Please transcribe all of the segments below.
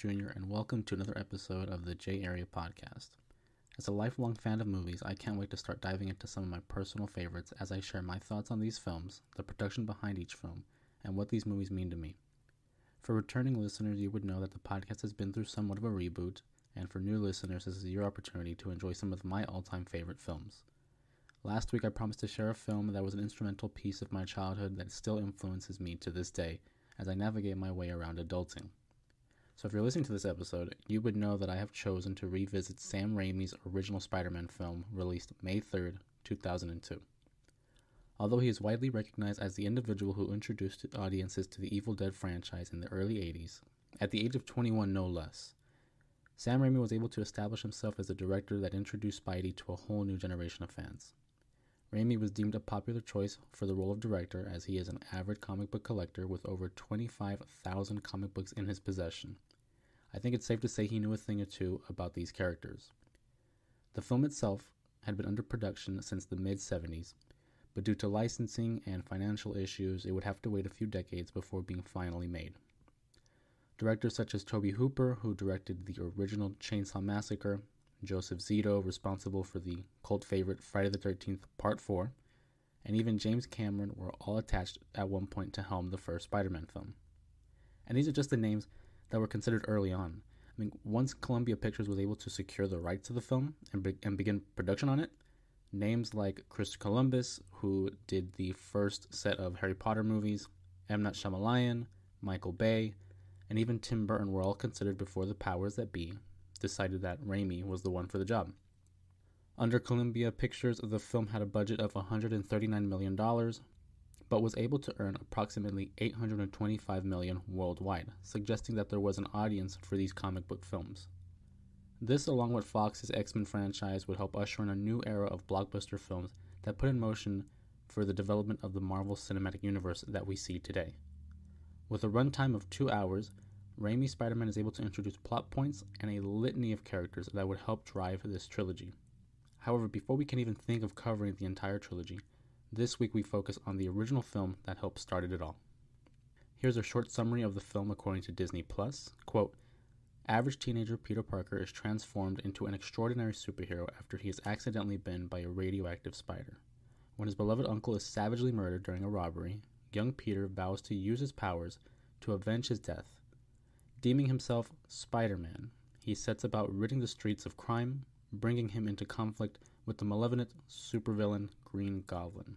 Jr., and welcome to another episode of the J Area Podcast. As a lifelong fan of movies, I can't wait to start diving into some of my personal favorites as I share my thoughts on these films, the production behind each film, and what these movies mean to me. For returning listeners, you would know that the podcast has been through somewhat of a reboot, and for new listeners, this is your opportunity to enjoy some of my all-time favorite films. Last week, I promised to share a film that was an instrumental piece of my childhood that still influences me to this day as I navigate my way around adulting. So if you're listening to this episode, you would know that I have chosen to revisit Sam Raimi's original Spider-Man film released May 3rd, 2002. Although he is widely recognized as the individual who introduced audiences to the Evil Dead franchise in the early 80s, at the age of 21 no less, Sam Raimi was able to establish himself as a director that introduced Spidey to a whole new generation of fans. Raimi was deemed a popular choice for the role of director as he is an avid comic book collector with over 25,000 comic books in his possession. I think it's safe to say he knew a thing or two about these characters. The film itself had been under production since the mid-70s, but due to licensing and financial issues, it would have to wait a few decades before being finally made. Directors such as Tobe Hooper, who directed the original Chainsaw Massacre, Joseph Zito, responsible for the cult favorite Friday the 13th Part 4, and even James Cameron were all attached at one point to helm the first Spider-Man film. And these are just the names that were considered early on. I mean, once Columbia Pictures was able to secure the rights to the film and begin production on it, names like Chris Columbus, who did the first set of Harry Potter movies, M. Night Shyamalan, Michael Bay, and even Tim Burton were all considered before the powers that be decided that Raimi was the one for the job. Under Columbia Pictures, the film had a budget of $139 million, but was able to earn approximately $825 million worldwide, suggesting that there was an audience for these comic book films. This, along with Fox's X-Men franchise, would help usher in a new era of blockbuster films that put in motion for the development of the Marvel Cinematic Universe that we see today. With a runtime of 2 hours, Raimi's Spider-Man is able to introduce plot points and a litany of characters that would help drive this trilogy. However, before we can even think of covering the entire trilogy, this week we focus on the original film that helped started it all. Here's a short summary of the film according to Disney+. Quote, average teenager Peter Parker is transformed into an extraordinary superhero after he is accidentally bitten by a radioactive spider. When his beloved uncle is savagely murdered during a robbery, young Peter vows to use his powers to avenge his death. Deeming himself Spider-Man, he sets about ridding the streets of crime, bringing him into conflict with the malevolent supervillain Green Goblin.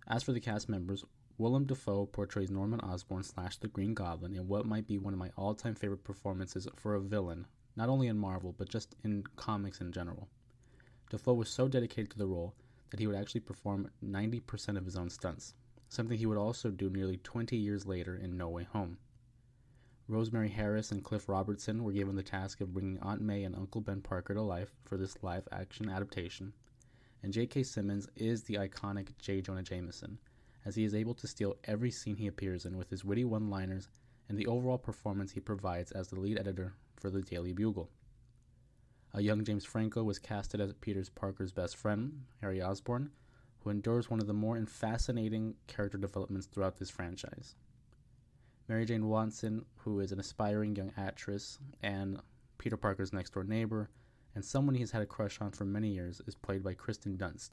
As for the cast members, Willem Dafoe portrays Norman Osborn / the Green Goblin in what might be one of my all-time favorite performances for a villain, not only in Marvel, but just in comics in general. Dafoe was so dedicated to the role that he would actually perform 90% of his own stunts, something he would also do nearly 20 years later in No Way Home. Rosemary Harris and Cliff Robertson were given the task of bringing Aunt May and Uncle Ben Parker to life for this live-action adaptation, and J.K. Simmons is the iconic J. Jonah Jameson, as he is able to steal every scene he appears in with his witty one-liners and the overall performance he provides as the lead editor for the Daily Bugle. A young James Franco was casted as Peter Parker's best friend, Harry Osborn, who endures one of the more fascinating character developments throughout this franchise. Mary Jane Watson, who is an aspiring young actress and Peter Parker's next-door neighbor, and someone he's had a crush on for many years, is played by Kristen Dunst.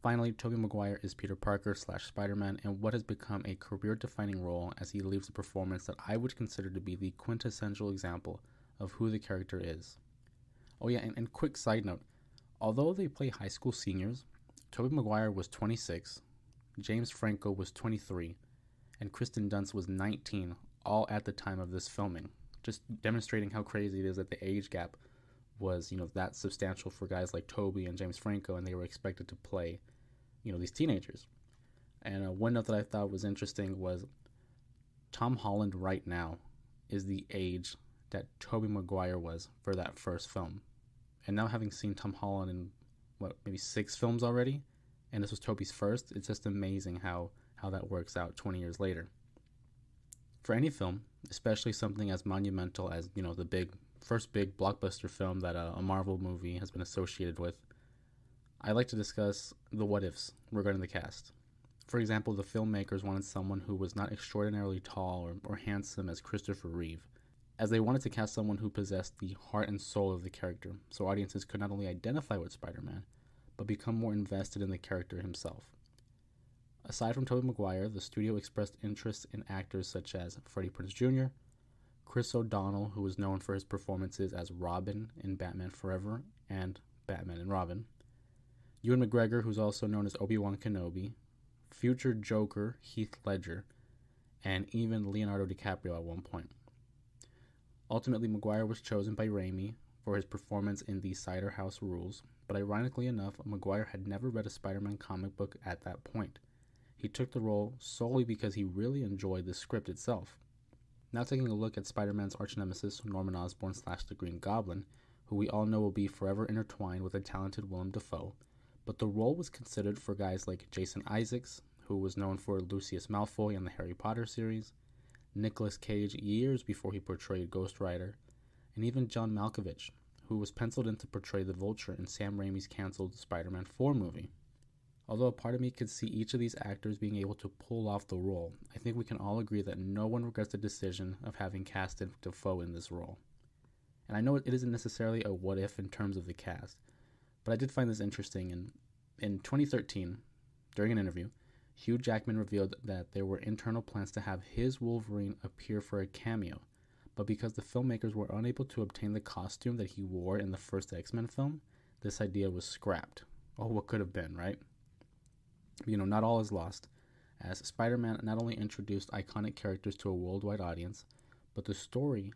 Finally, Tobey Maguire is Peter Parker / Spider-Man in what has become a career-defining role as he leaves a performance that I would consider to be the quintessential example of who the character is. Oh yeah, and quick side note, although they play high school seniors, Tobey Maguire was 26, James Franco was 23, and Kristen Dunst was 19, all at the time of this filming, just demonstrating how crazy it is that the age gap was, that substantial for guys like Toby and James Franco, and they were expected to play, these teenagers. And one note that I thought was interesting was Tom Holland right now is the age that Tobey Maguire was for that first film. And now having seen Tom Holland in, maybe 6 films already, and this was Tobey's first, it's just amazing how that works out 20 years later. For any film, especially something as monumental as, the first big blockbuster film that a Marvel movie has been associated with, I like to discuss the what-ifs regarding the cast. For example, the filmmakers wanted someone who was not extraordinarily tall or handsome as Christopher Reeve, as they wanted to cast someone who possessed the heart and soul of the character, so audiences could not only identify with Spider-Man, but become more invested in the character himself. Aside from Tobey Maguire, the studio expressed interest in actors such as Freddie Prinze Jr., Chris O'Donnell, who was known for his performances as Robin in Batman Forever and Batman and Robin, Ewan McGregor, who's also known as Obi-Wan Kenobi, future Joker Heath Ledger, and even Leonardo DiCaprio at one point. Ultimately, Maguire was chosen by Raimi for his performance in The Cider House Rules, but ironically enough, Maguire had never read a Spider-Man comic book at that point. He took the role solely because he really enjoyed the script itself. Now taking a look at Spider-Man's arch-nemesis, Norman Osborn / the Green Goblin, who we all know will be forever intertwined with the talented Willem Dafoe, but the role was considered for guys like Jason Isaacs, who was known for Lucius Malfoy in the Harry Potter series, Nicolas Cage years before he portrayed Ghost Rider, and even John Malkovich, who was penciled in to portray the Vulture in Sam Raimi's cancelled Spider-Man 4 movie. Although a part of me could see each of these actors being able to pull off the role, I think we can all agree that no one regrets the decision of having casted Dafoe in this role. And I know it isn't necessarily a what-if in terms of the cast, but I did find this interesting. In 2013, during an interview, Hugh Jackman revealed that there were internal plans to have his Wolverine appear for a cameo, but because the filmmakers were unable to obtain the costume that he wore in the first X-Men film, this idea was scrapped. Oh, what could have been, right? Not all is lost, as Spider-Man not only introduced iconic characters to a worldwide audience, but the story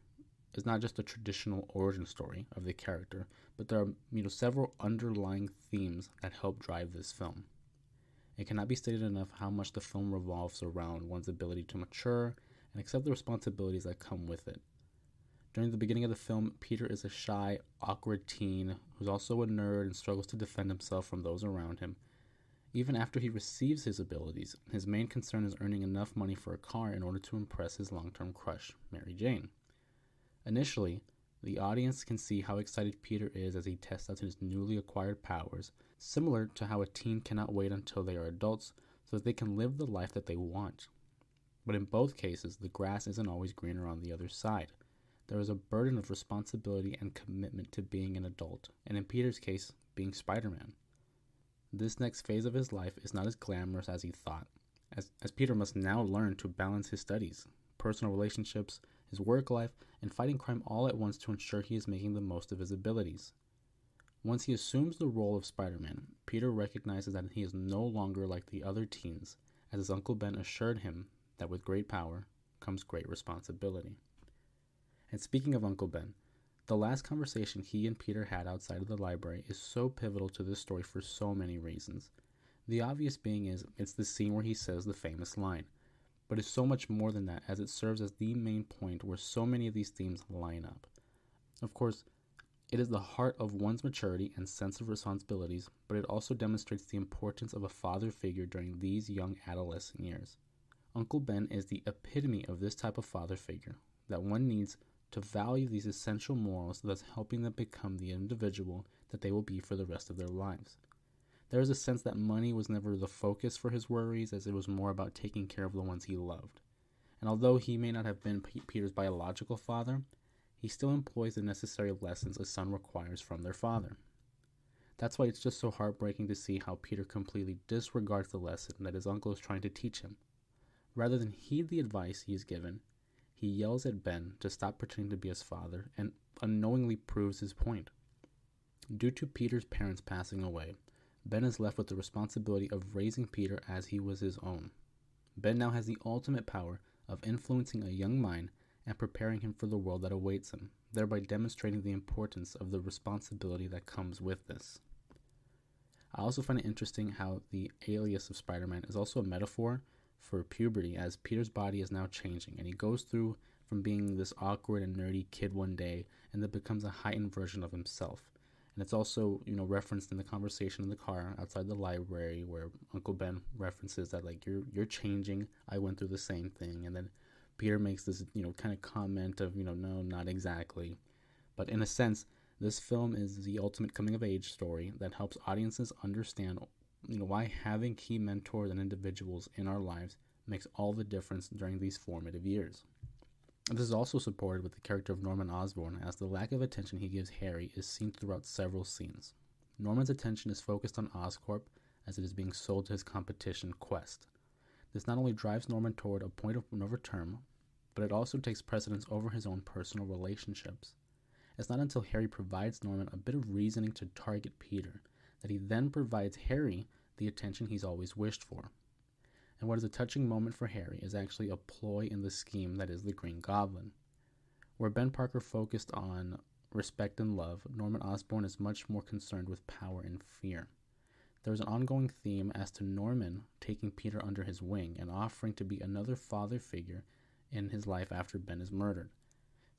is not just a traditional origin story of the character, but there are several underlying themes that help drive this film. It cannot be stated enough how much the film revolves around one's ability to mature and accept the responsibilities that come with it. During the beginning of the film, Peter is a shy, awkward teen who's also a nerd and struggles to defend himself from those around him. Even after he receives his abilities, his main concern is earning enough money for a car in order to impress his long-term crush, Mary Jane. Initially, the audience can see how excited Peter is as he tests out his newly acquired powers, similar to how a teen cannot wait until they are adults so that they can live the life that they want. But in both cases, the grass isn't always greener on the other side. There is a burden of responsibility and commitment to being an adult, and in Peter's case, being Spider-Man. This next phase of his life is not as glamorous as he thought, as Peter must now learn to balance his studies, personal relationships, his work life, and fighting crime all at once to ensure he is making the most of his abilities. Once he assumes the role of Spider-Man, Peter recognizes that he is no longer like the other teens, as his Uncle Ben assured him that with great power comes great responsibility. And speaking of Uncle Ben, the last conversation he and Peter had outside of the library is so pivotal to this story for so many reasons. The obvious being is it's the scene where he says the famous line, but it's so much more than that, as it serves as the main point where so many of these themes line up. Of course, it is the heart of one's maturity and sense of responsibilities, but it also demonstrates the importance of a father figure during these young adolescent years. Uncle Ben is the epitome of this type of father figure, that one needs to value these essential morals, thus helping them become the individual that they will be for the rest of their lives. There is a sense that money was never the focus for his worries, as it was more about taking care of the ones he loved. And although he may not have been Peter's biological father, he still employs the necessary lessons a son requires from their father. That's why it's just so heartbreaking to see how Peter completely disregards the lesson that his uncle is trying to teach him. Rather than heed the advice he is given, he yells at Ben to stop pretending to be his father and unknowingly proves his point. Due to Peter's parents passing away, Ben is left with the responsibility of raising Peter as he was his own. Ben now has the ultimate power of influencing a young mind and preparing him for the world that awaits him, thereby demonstrating the importance of the responsibility that comes with this. I also find it interesting how the alias of Spider-Man is also a metaphor for puberty, as Peter's body is now changing, and he goes through from being this awkward and nerdy kid one day and then becomes a heightened version of himself. And it's also, referenced in the conversation in the car outside the library where Uncle Ben references that, like, you're changing, I went through the same thing. And then Peter makes this, kind of comment of, no, not exactly. But in a sense, this film is the ultimate coming of age story that helps audiences understand why having key mentors and individuals in our lives makes all the difference during these formative years. This is also supported with the character of Norman Osborn, as the lack of attention he gives Harry is seen throughout several scenes. Norman's attention is focused on Oscorp as it is being sold to his competition, Quest. This not only drives Norman toward a point of no return, but it also takes precedence over his own personal relationships. It's not until Harry provides Norman a bit of reasoning to target Peter that he then provides Harry the attention he's always wished for. And what is a touching moment for Harry is actually a ploy in the scheme that is the Green Goblin. Where Ben Parker focused on respect and love, Norman Osborn is much more concerned with power and fear. There is an ongoing theme as to Norman taking Peter under his wing and offering to be another father figure in his life after Ben is murdered.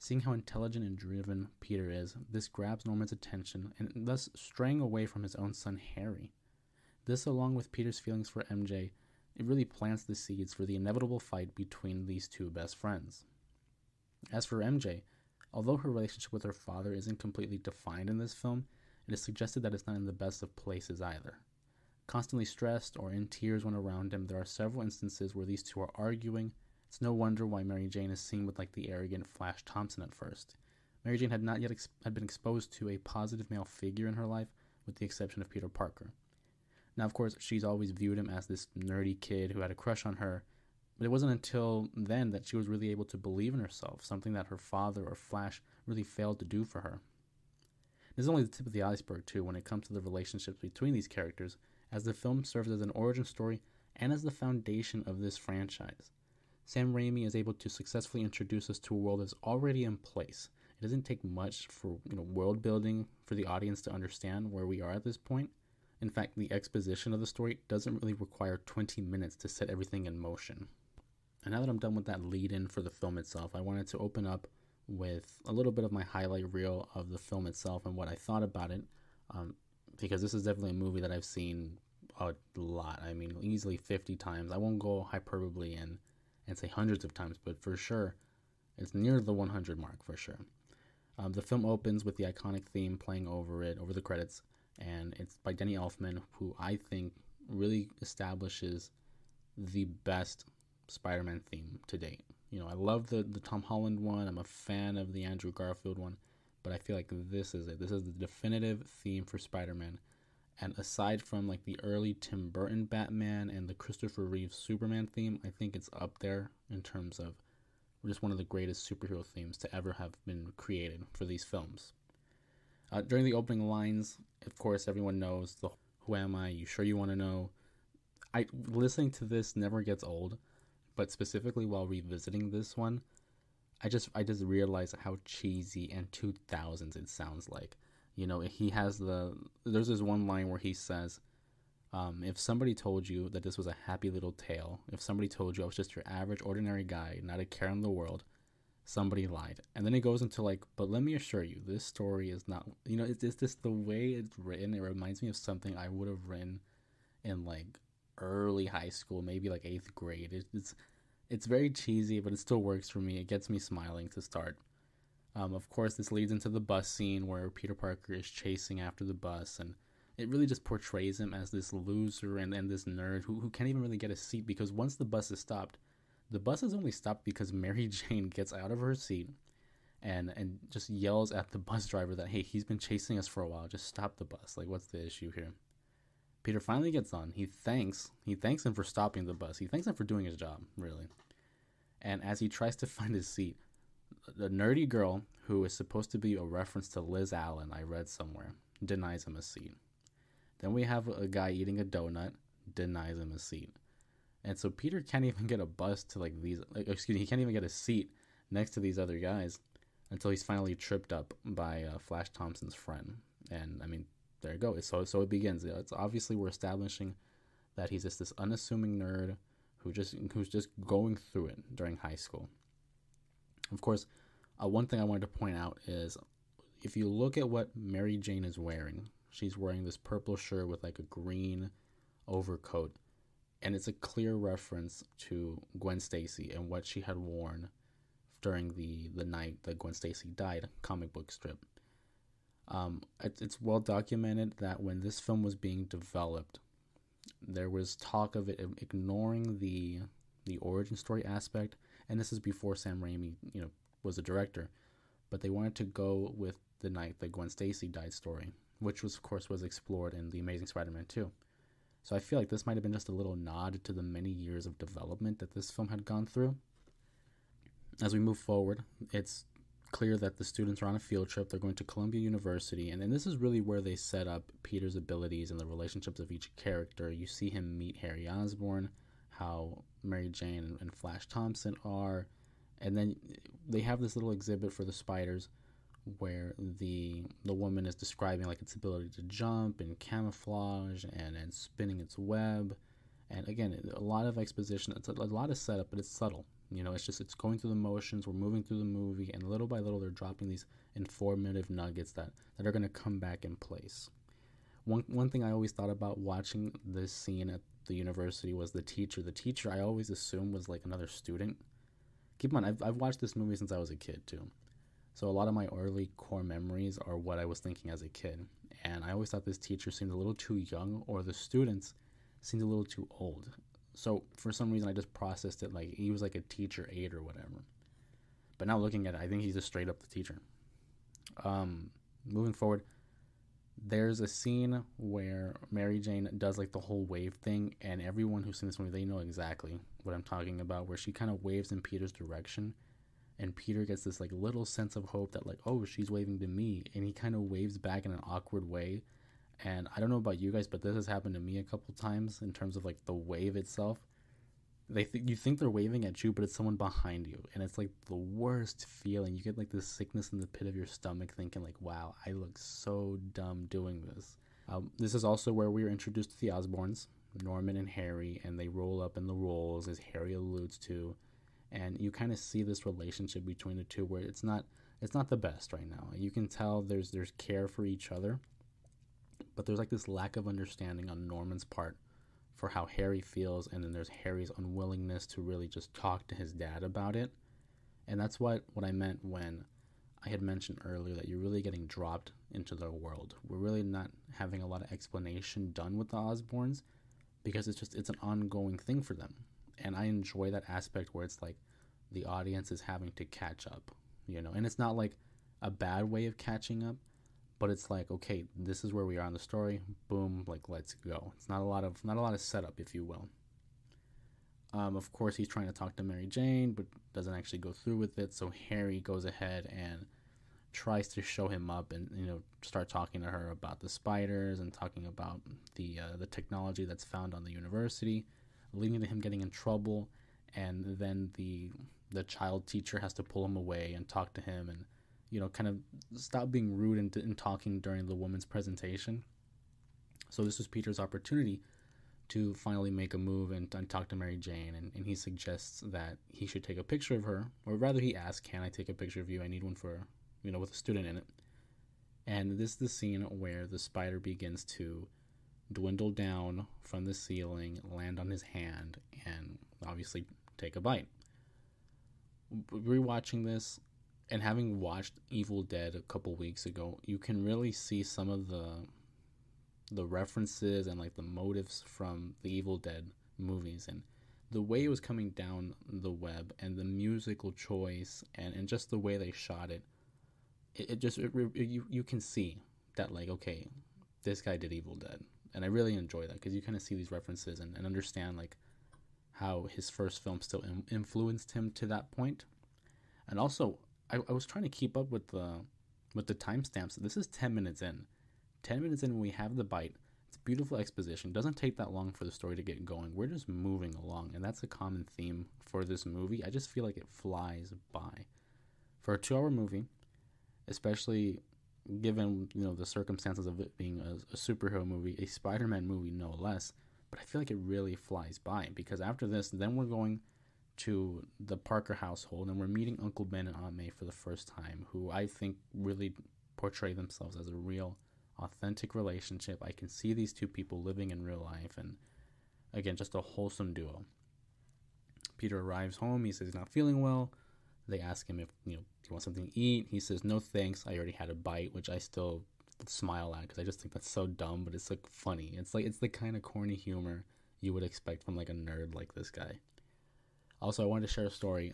Seeing how intelligent and driven Peter is, this grabs Norman's attention and thus straying away from his own son Harry. This, along with Peter's feelings for MJ, it really plants the seeds for the inevitable fight between these two best friends. As for MJ, although her relationship with her father isn't completely defined in this film, it is suggested that it's not in the best of places either. Constantly stressed or in tears when around him, there are several instances where these two are arguing. It's no wonder why Mary Jane is seen with the arrogant Flash Thompson at first. Mary Jane had not yet been exposed to a positive male figure in her life, with the exception of Peter Parker. Now, of course, she's always viewed him as this nerdy kid who had a crush on her, but it wasn't until then that she was really able to believe in herself, something that her father or Flash really failed to do for her. This is only the tip of the iceberg, too, when it comes to the relationships between these characters, as the film serves as an origin story and as the foundation of this franchise. Sam Raimi is able to successfully introduce us to a world that's already in place. It doesn't take much for world building for the audience to understand where we are at this point. In fact, the exposition of the story doesn't really require 20 minutes to set everything in motion. And now that I'm done with that lead-in for the film itself, I wanted to open up with a little bit of my highlight reel of the film itself and what I thought about it, because this is definitely a movie that I've seen a lot. I mean, easily 50 times. I won't go hyperbole and say hundreds of times, but for sure, it's near the 100 mark for sure. The film opens with the iconic theme playing over the credits, and it's by Danny Elfman, who I think really establishes the best Spider-Man theme to date. I love the Tom Holland one. I'm a fan of the Andrew Garfield one, but I feel like this is it. This is the definitive theme for Spider-Man. And aside from the early Tim Burton Batman and the Christopher Reeve Superman theme, I think it's up there in terms of just one of the greatest superhero themes to ever have been created for these films. During the opening lines, of course, everyone knows the "Who am I? You sure you want to know?" Listening to this never gets old, but specifically while revisiting this one, I just realized how cheesy and 2000s it sounds like. He has there's this one line where he says, if somebody told you that this was a happy little tale, if somebody told you I was just your average, ordinary guy, not a care in the world, somebody lied. And then it goes into but let me assure you, this story is not, it's just the way it's written. It reminds me of something I would have written in early high school, maybe 8th grade. It's very cheesy, but it still works for me. It gets me smiling to start. Of course, this leads into the bus scene where Peter Parker is chasing after the bus, and it really just portrays him as this loser and this nerd who can't even really get a seat, because once the bus is stopped, the bus is only stopped because Mary Jane gets out of her seat and just yells at the bus driver that, hey, he's been chasing us for a while, just stop the bus. What's the issue here? Peter finally gets on. He thanks him for stopping the bus. He thanks him for doing his job, really. And as he tries to find his seat, the nerdy girl, who is supposed to be a reference to Liz Allen, I read somewhere, denies him a seat. Then we have a guy eating a donut, denies him a seat. And so Peter can't even get a bus to he can't even get a seat next to these other guys until he's finally tripped up by Flash Thompson's friend. And I mean, there you go. So it begins. It's obviously we're establishing that he's just this unassuming nerd who's just going through it during high school. Of course, one thing I wanted to point out is if you look at what Mary Jane is wearing, she's wearing this purple shirt with a green overcoat, and it's a clear reference to Gwen Stacy and what she had worn during the night that Gwen Stacy died comic book strip. It's well documented that when this film was being developed, There was talk of it ignoring the origin story aspect, and this is before Sam Raimi, was a director. But they wanted to go with the night that Gwen Stacy died story, which was, of course, was explored in The Amazing Spider-Man 2. So I feel like this might have been just a little nod to the many years of development that this film had gone through. As we move forward, it's clear that the students are on a field trip. They're going to Columbia University, and this is really where they set up Peter's abilities and the relationships of each character. You see him meet Harry Osborn, how Mary Jane and Flash Thompson are, and then they have this little exhibit for the spiders where the woman is describing like its ability to jump and camouflage and spinning its web. And again, a lot of exposition. It's a lot of setup, but it's subtle. It's going through the motions. We're moving through the movie, and little by little, they're dropping these informative nuggets that are going to come back in place. One thing I always thought about watching this scene at the university was the teacher. The teacher I always assumed was like another student. Keep in mind, I've watched this movie since I was a kid too, so a lot of my early core memories are what I was thinking as a kid. And I always thought this teacher seemed a little too young, or the students seemed a little too old. So for some reason, I just processed it like he was like a teacher aide or whatever. But now looking at it, I think he's just straight up the teacher. Moving forward, there's a scene where Mary Jane does like the whole wave thing, and everyone who's seen this movie, they know exactly what I'm talking about, where she kind of waves in Peter's direction, and Peter gets this like little sense of hope that like, oh, she's waving to me, and he kind of waves back in an awkward way. And I don't know about you guys, but this has happened to me a couple times in terms of like the wave itself. You think they're waving at you, but it's someone behind you, and it's like the worst feeling. You get like this sickness in the pit of your stomach, thinking like, "Wow, I look so dumb doing this." This is also where we are introduced to the Osborns, Norman and Harry, and they roll up in the roles, as Harry alludes to, and you kind of see this relationship between the two where it's not the best right now. You can tell there's care for each other, but there's like this lack of understanding on Norman's part for how Harry feels, and then there's Harry's unwillingness to really just talk to his dad about it. And that's what I meant when I had mentioned earlier that you're really getting dropped into their world. We're really not having a lot of explanation done with the Osborns, because it's an ongoing thing for them. And I enjoy that aspect where it's like the audience is having to catch up, and it's not like a bad way of catching up, but it's like, okay, this is where we are in the story. Boom, like let's go. It's not a lot of setup, if you will. Of course, he's trying to talk to Mary Jane, but doesn't actually go through with it. So Harry goes ahead and tries to show him up and start talking to her about the spiders and talking about the technology that's found on the university, leading to him getting in trouble. And then the child teacher has to pull him away and talk to him and kind of stop being rude in talking during the woman's presentation. So this was Peter's opportunity to finally make a move and talk to Mary Jane, and he suggests that he should take a picture of her, or rather he asks, can I take a picture of you? I need one for, with a student in it. And this is the scene where the spider begins to dwindle down from the ceiling, land on his hand, and obviously take a bite. Rewatching this, and having watched Evil Dead a couple weeks ago, you can really see some of the references and like the motives from the Evil Dead movies, and the way it was coming down the web, and the musical choice, and just the way they shot it. You can see that, like, okay, this guy did Evil Dead, and I really enjoy that because you kind of see these references and understand like how his first film still influenced him to that point. And also, I was trying to keep up with the timestamps. This is 10 minutes in. 10 minutes in when we have the bite. It's beautiful exposition. It doesn't take that long for the story to get going. We're just moving along, and that's a common theme for this movie. I just feel like it flies by. For a 2-hour movie, especially given the circumstances of it being a superhero movie, a Spider-Man movie no less, but I feel like it really flies by, because after this, then we're going to the Parker household, and we're meeting Uncle Ben and Aunt May for the first time, who I think really portray themselves as a real, authentic relationship. I can see these two people living in real life, and again, just a wholesome duo. Peter arrives home. He says he's not feeling well. They ask him if, do you want something to eat? He says, no thanks, I already had a bite, which I still smile at because I just think that's so dumb, but it's like funny. It's the kind of corny humor you would expect from like a nerd like this guy. Also, I wanted to share a story.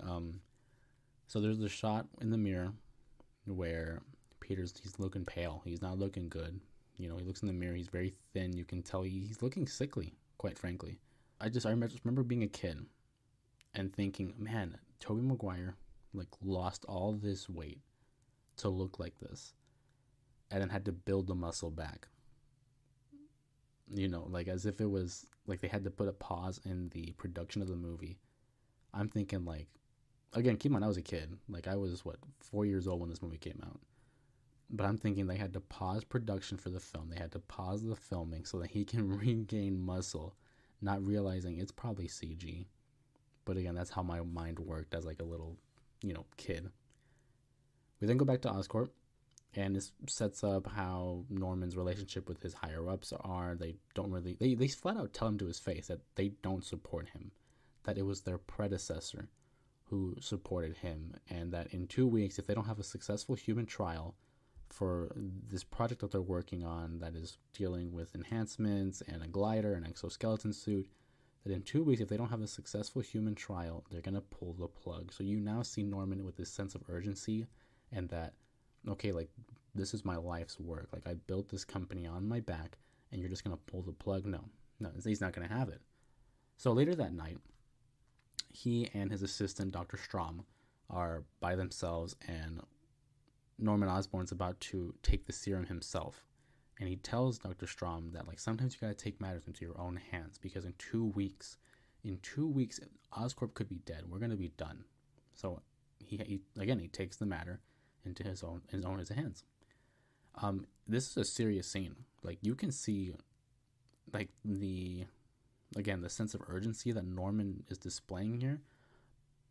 So there's the shot in the mirror where he's looking pale. He's not looking good. He looks in the mirror. He's very thin. You can tell he's looking sickly, quite frankly. I just remember being a kid and thinking, man, Tobey Maguire like lost all this weight to look like this, and then had to build the muscle back. Like as if it was like they had to put a pause in the production of the movie. I'm thinking like, again, keep in mind I was a kid. Like I was 4 years old when this movie came out. But I'm thinking they had to pause production for the film. They had to pause the filming so that he can regain muscle, not realizing it's probably CG. But again, that's how my mind worked as like a little, kid. We then go back to Oscorp, and this sets up how Norman's relationship with his higher ups are. They don't really, they flat out tell him to his face that they don't support him, that it was their predecessor who supported him, and that in 2 weeks, if they don't have a successful human trial for this project that they're working on that is dealing with enhancements and a glider and exoskeleton suit, that in 2 weeks, if they don't have a successful human trial, they're going to pull the plug. So you now see Norman with this sense of urgency and that, okay, like, this is my life's work. Like, I built this company on my back, and you're just going to pull the plug? No, he's not going to have it. So later that night, he and his assistant, Dr. Strom, are by themselves, and Norman Osborn's about to take the serum himself. And he tells Dr. Strom that, like, sometimes you got to take matters into your own hands, because in 2 weeks, Oscorp could be dead. We're going to be done. So he takes the matter into his own hands. This is a serious scene. Like, you can see, like, the sense of urgency that Norman is displaying here.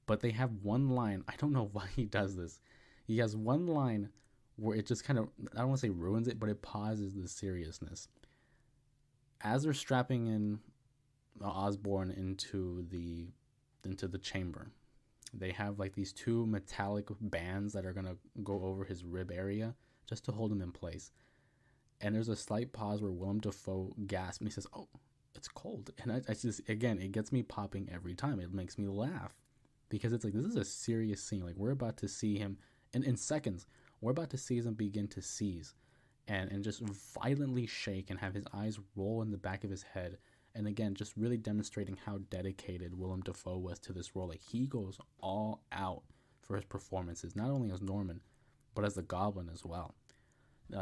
But they have one line. I don't know why he does this. He has one line where it just kind of, I don't want to say ruins it, but it pauses the seriousness. As they're strapping in Osborn into the chamber, they have like these two metallic bands that are going to go over his rib area just to hold him in place. And there's a slight pause where Willem Dafoe gasps and he says, "Oh, it's cold." And I just, again, it gets me popping every time. It makes me laugh because it's like, this is a serious scene. Like, we're about to see him in seconds. We're about to see him begin to seize and just violently shake and have his eyes roll in the back of his head. And again, just really demonstrating how dedicated Willem Dafoe was to this role. Like, he goes all out for his performances, not only as Norman, but as the Goblin as well.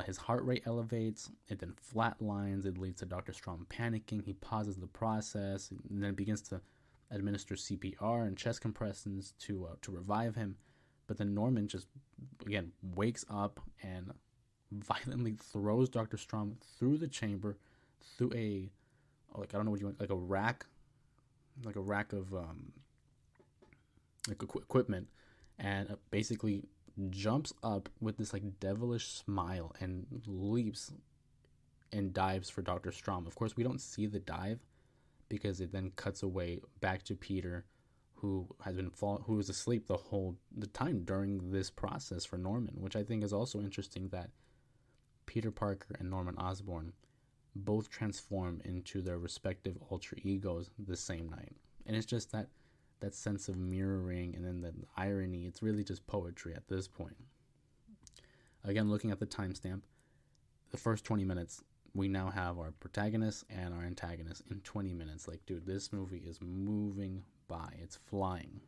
His heart rate elevates, it then flatlines, it leads to Dr. Strom panicking. He pauses the process and then begins to administer CPR and chest compressions to revive him. But then Norman just, again, wakes up and violently throws Dr. Strom through the chamber, through a rack of equipment, and basically jumps up with this like devilish smile and leaps and dives for Dr. Strom. Of course, we don't see the dive because it then cuts away back to Peter, who was asleep the time during this process for Norman, which I think is also interesting that Peter Parker and Norman Osborn both transform into their respective alter egos the same night. And it's just that sense of mirroring and then the irony. It's really just poetry at this point. Again, looking at the timestamp, the first 20 minutes, we now have our protagonist and our antagonist in 20 minutes. Like, dude, this movie is moving by. It's flying.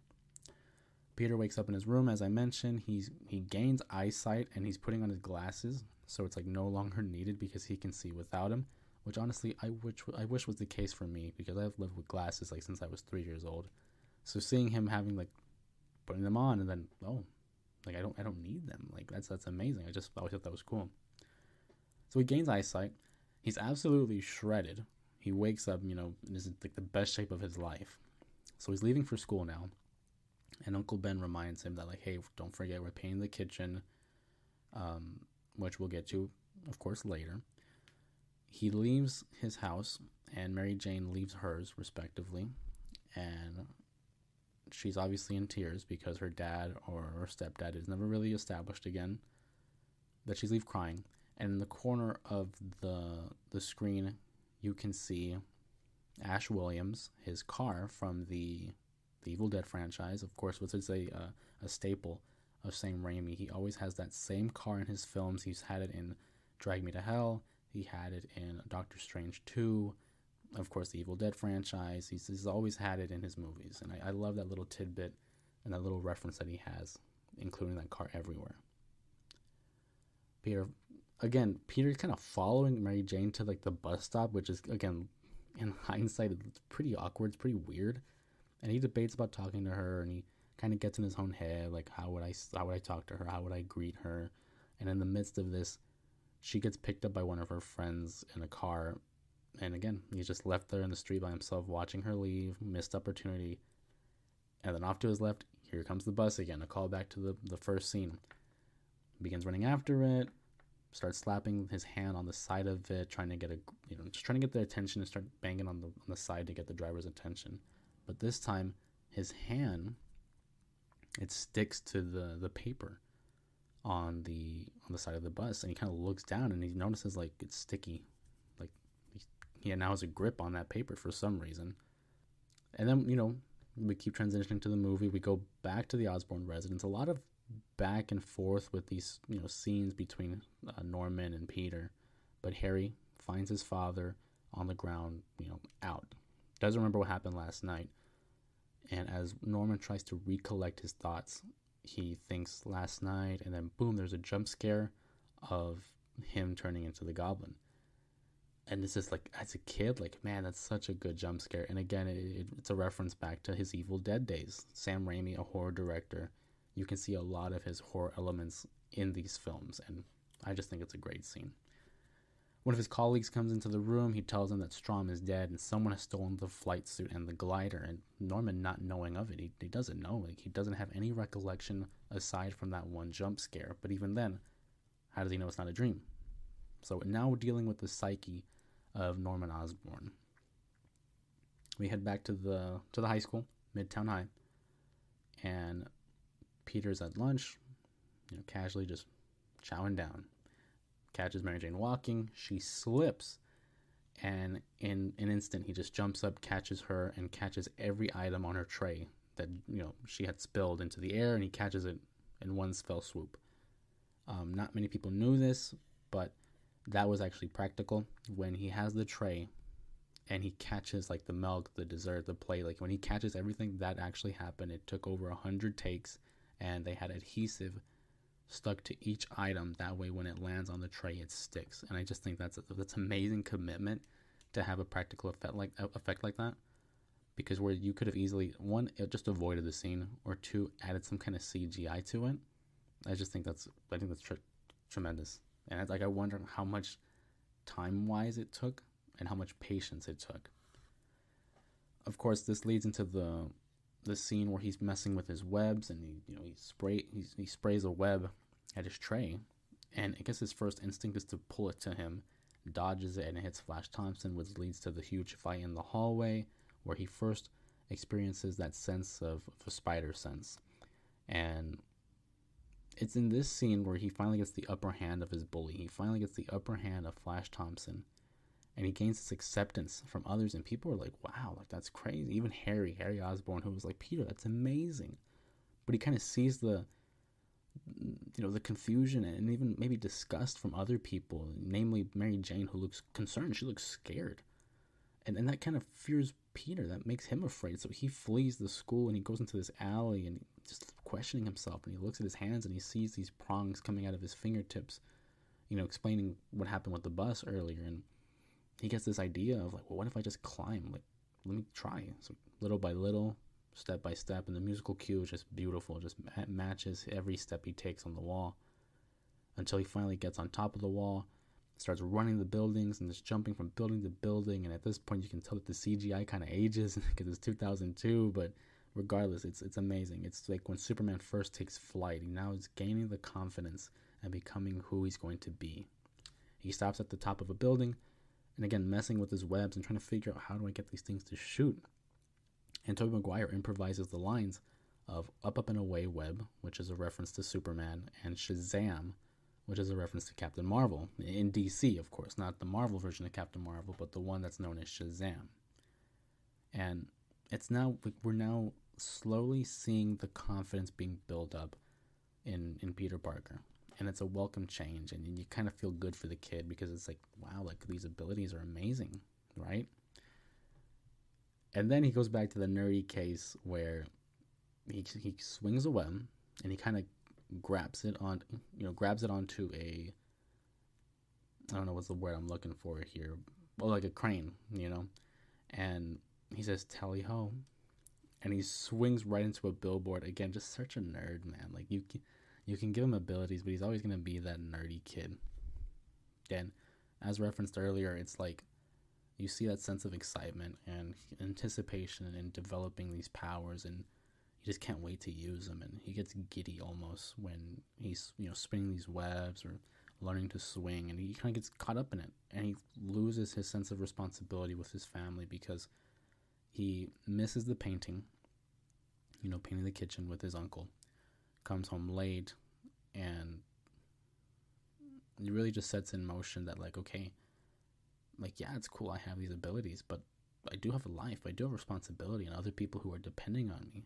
Peter wakes up in his room, as I mentioned. He gains eyesight, and he's putting on his glasses, so it's like no longer needed because he can see without him, which honestly I wish was the case for me, because I've lived with glasses like since I was 3 years old. So seeing him having like putting them on and then I don't need them. Like that's amazing. I always thought that was cool. So he gains eyesight. He's absolutely shredded. He wakes up, this is like the best shape of his life. So he's leaving for school now. And Uncle Ben reminds him that, like, hey, don't forget we're painting the kitchen, which we'll get to, of course, later. He leaves his house, and Mary Jane leaves hers, respectively. And she's obviously in tears because her dad or her stepdad is never really established again. But she's leave crying. And in the corner of the screen, you can see Ash Williams, his car from the Evil Dead franchise, of course, which is a staple of Sam Raimi. He always has that same car in his films. He's had it in Drag Me to Hell. He had it in Doctor Strange 2. Of course, the Evil Dead franchise. He's always had it in his movies. And I love that little tidbit and that little reference that he has, including that car everywhere. Peter's kind of following Mary Jane to like the bus stop, which is, again, in hindsight, it's pretty awkward. It's pretty weird. And he debates about talking to her, and he kind of gets in his own head, like, how would I talk to her? How would I greet her? And in the midst of this, she gets picked up by one of her friends in a car. And again, he's just left there in the street by himself, watching her leave, missed opportunity. And then off to his left, here comes the bus again, a callback to the first scene. Begins running after it, starts slapping his hand on the side of it, trying to get just trying to get their attention, and start banging on the side to get the driver's attention. But this time, his hand, it sticks to the paper on the side of the bus, and he kind of looks down and he notices like it's sticky, like he now has a grip on that paper for some reason. And then we keep transitioning to the movie. We go back to the Osborn residence. A lot of back and forth with these scenes between Norman and Peter, but Harry finds his father on the ground, out. Doesn't remember what happened last night. And as Norman tries to recollect his thoughts, he thinks last night, and then boom, there's a jump scare of him turning into the Goblin. And this is like, as a kid, like, man, that's such a good jump scare. And again, it's a reference back to his Evil Dead days. Sam Raimi, a horror director, you can see a lot of his horror elements in these films, and I just think it's a great scene. One of his colleagues comes into the room. He tells him that Strom is dead and someone has stolen the flight suit and the glider, and Norman, not knowing of it, he doesn't know. Like, he doesn't have any recollection aside from that one jump scare. But even then, how does he know it's not a dream? So now we're dealing with the psyche of Norman Osborn. We head back to the high school, Midtown High, and Peter's at lunch, casually just chowing down. Catches Mary Jane walking. She slips, and in an instant, he just jumps up, catches her, and catches every item on her tray that she had spilled into the air, and he catches it in one fell swoop. Not many people knew this, but that was actually practical. When he has the tray and he catches like the milk, the dessert, the plate, like when he catches everything, that actually happened. It took over 100 takes, and they had adhesive stuck to each item. That way, when it lands on the tray, it sticks. And I just think that's amazing commitment to have a practical effect like that. Because where you could have easily, one, it just avoided the scene, or two, added some kind of CGI to it. I think that's tremendous. And it's like, I wonder how much time-wise it took and how much patience it took. Of course, this leads into the scene where he's messing with his webs, and he sprays a web at his tray, and I guess his first instinct is to pull it to him, dodges it, and it hits Flash Thompson, which leads to the huge fight in the hallway, where he first experiences that sense of a spider sense. And it's in this scene where he finally gets the upper hand of his bully. He finally gets the upper hand of Flash Thompson, and he gains this acceptance from others, and people are like, wow, like, that's crazy. Even Harry Osborn, who was like, Peter, that's amazing. But he kind of sees the confusion and even maybe disgust from other people, namely Mary Jane, who looks concerned. She looks scared. And that kind of fears Peter. That makes him afraid. So he flees the school, and he goes into this alley, and just questioning himself, and he looks at his hands, and he sees these prongs coming out of his fingertips, explaining what happened with the bus earlier. And he gets this idea of like, well, what if I just climb? Like, let me try. So little by little, step by step, and the musical cue is just beautiful. Just matches every step he takes on the wall until he finally gets on top of the wall, starts running the buildings and just jumping from building to building. And at this point, you can tell that the CGI kind of ages because it's 2002, but regardless, it's amazing. It's like when Superman first takes flight. He now is gaining the confidence and becoming who he's going to be. He stops at the top of a building, and again, messing with his webs and trying to figure out, how do I get these things to shoot? And Tobey Maguire improvises the lines of Up, Up, and Away web, which is a reference to Superman, and Shazam, which is a reference to Captain Marvel in DC, of course, not the Marvel version of Captain Marvel, but the one that's known as Shazam. And we're now slowly seeing the confidence being built up in Peter Parker, and it's a welcome change, and you kind of feel good for the kid because it's like, wow, like these abilities are amazing, right? And then he goes back to the nerdy case where he swings a web and he kind of grabs it onto a, I don't know what's the word I'm looking for here, well, like a crane, and he says tally ho, and he swings right into a billboard again. Just such a nerd, man. Like you can give him abilities, but he's always gonna be that nerdy kid. And as referenced earlier, it's like you see that sense of excitement and anticipation in developing these powers, and you just can't wait to use them. And he gets giddy almost when he's spinning these webs or learning to swing, and he kind of gets caught up in it, and he loses his sense of responsibility with his family because he misses the painting, painting the kitchen with his uncle, comes home late, and it really just sets in motion that, like, okay, like, yeah, it's cool I have these abilities, but I do have a life, I do have responsibility, and other people who are depending on me.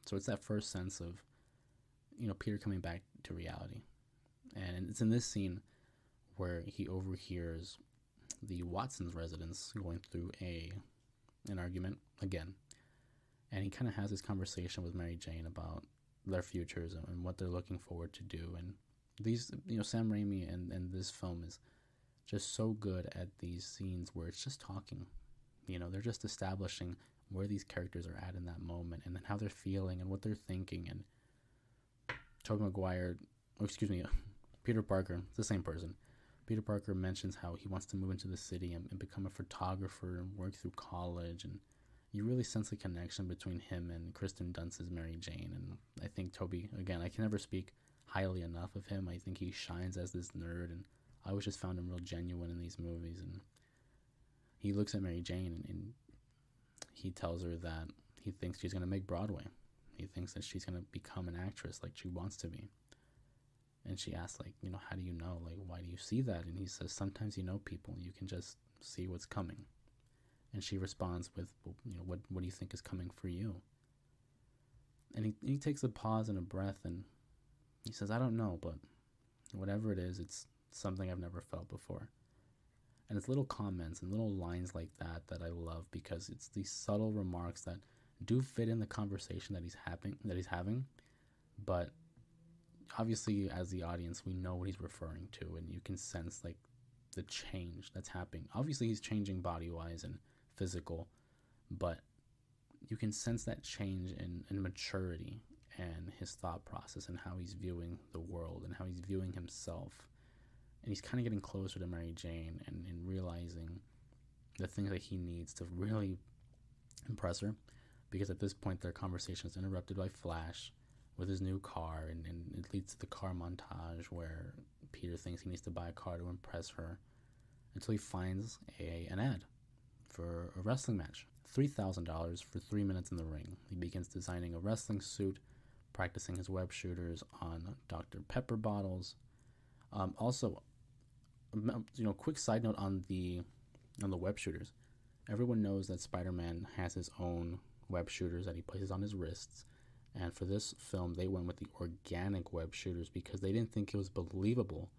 So it's that first sense of, Peter coming back to reality. And it's in this scene where he overhears the Watson's residents going through an argument again. And he kind of has this conversation with Mary Jane about their futures and what they're looking forward to do. And these, Sam Raimi and this film is just so good at these scenes where it's just talking. They're just establishing where these characters are at in that moment, and then how they're feeling and what they're thinking. And Peter Parker, it's the same person. Peter Parker mentions how he wants to move into the city and become a photographer and work through college, and you really sense a connection between him and Kristen Dunst's Mary Jane. And I think Tobey, again, I can never speak highly enough of him. I think he shines as this nerd, and I always just found him real genuine in these movies. And he looks at Mary Jane and he tells her that he thinks she's going to make Broadway. He thinks that she's going to become an actress like she wants to be. And she asks, like, how do you know? Like, why do you see that? And he says, sometimes people, you can just see what's coming. And she responds with, well, what do you think is coming for you? And he takes a pause and a breath, and he says, I don't know, but whatever it is, it's something I've never felt before. And it's little comments and little lines like that I love, because it's these subtle remarks that do fit in the conversation that he's having, but obviously as the audience we know what he's referring to, and you can sense like the change that's happening. Obviously he's changing body wise and physical, but you can sense that change in maturity and his thought process and how he's viewing the world and how he's viewing himself. And he's kind of getting closer to Mary Jane and realizing the things that he needs to really impress her, because at this point their conversation is interrupted by Flash with his new car, and it leads to the car montage where Peter thinks he needs to buy a car to impress her, until he finds an ad for a wrestling match. $3,000 for 3 minutes in the ring. He begins designing a wrestling suit, practicing his web shooters on Dr. Pepper bottles. Also, quick side note on the web shooters. Everyone knows that Spider-Man has his own web shooters that he places on his wrists. And for this film, they went with the organic web shooters because they didn't think it was believable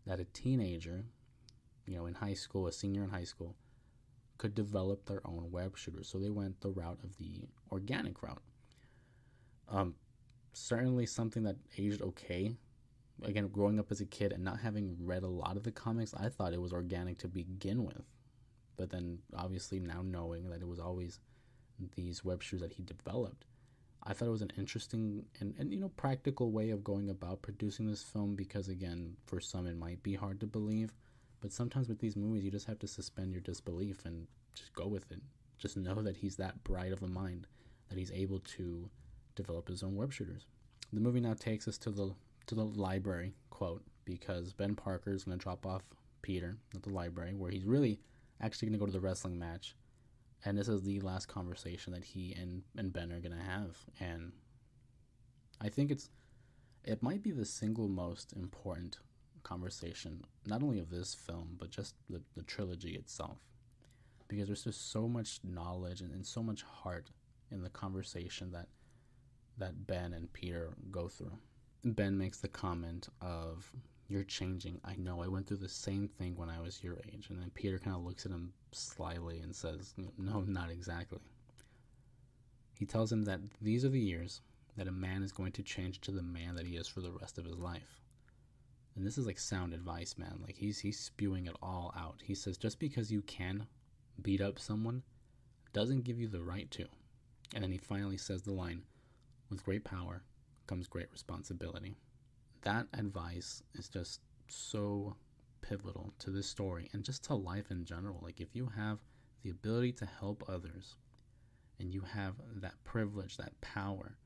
that a teenager, in high school, a senior in high school, could develop their own web shooters. So they went the route of the organic route. Certainly something that aged okay. Again, growing up as a kid and not having read a lot of the comics, I thought it was organic to begin with. But then, obviously, now knowing that it was always these web shooters that he developed, I thought it was an interesting and practical way of going about producing this film, because, again, for some it might be hard to believe, but sometimes with these movies you just have to suspend your disbelief and just go with it. Just know that he's that bright of a mind that he's able to develop his own web shooters. The movie now takes us to the library, quote, because Ben Parker is going to drop off Peter at the library, where he's really actually going to go to the wrestling match. And this is the last conversation that he and Ben are going to have. And I think it might be the single most important conversation, not only of this film, but just the trilogy itself. Because there's just so much knowledge and so much heart in the conversation that Ben and Peter go through. Ben makes the comment of, "You're changing. I know. I went through the same thing when I was your age." And then Peter kind of looks at him slyly and says, "No, not exactly." He tells him that these are the years that a man is going to change to the man that he is for the rest of his life. And this is like sound advice, man. Like he's spewing it all out. He says, just because you can beat up someone doesn't give you the right to. And then he finally says the line, "With great power comes great responsibility." That advice is just so pivotal to this story and just to life in general. Like if you have the ability to help others and you have that privilege, that power,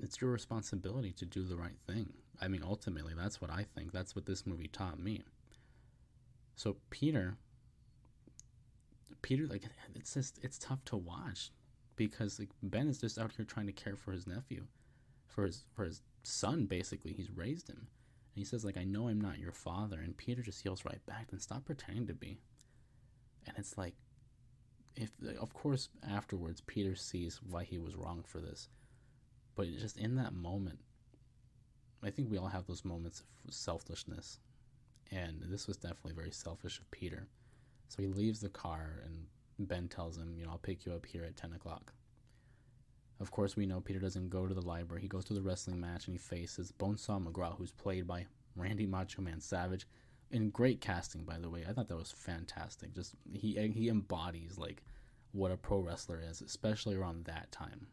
it's your responsibility to do the right thing. I mean, ultimately, that's what I think. That's what this movie taught me. So Peter, like, it's tough to watch because like Ben is just out here trying to care for his nephew, for his son. Basically, he's raised him, and he says like, "I know I'm not your father," and Peter just yells right back, "Then stop pretending to be." And it's like, of course afterwards Peter sees why he was wrong for this, but just in that moment, I think we all have those moments of selfishness, and this was definitely very selfish of Peter. So he leaves the car, and Ben tells him, "I'll pick you up here at 10 o'clock. Of course, we know Peter doesn't go to the library. He goes to the wrestling match, and he faces Bonesaw McGraw, who's played by Randy Macho Man Savage. And great casting, by the way. I thought that was fantastic. Just he embodies like what a pro wrestler is, especially around that time.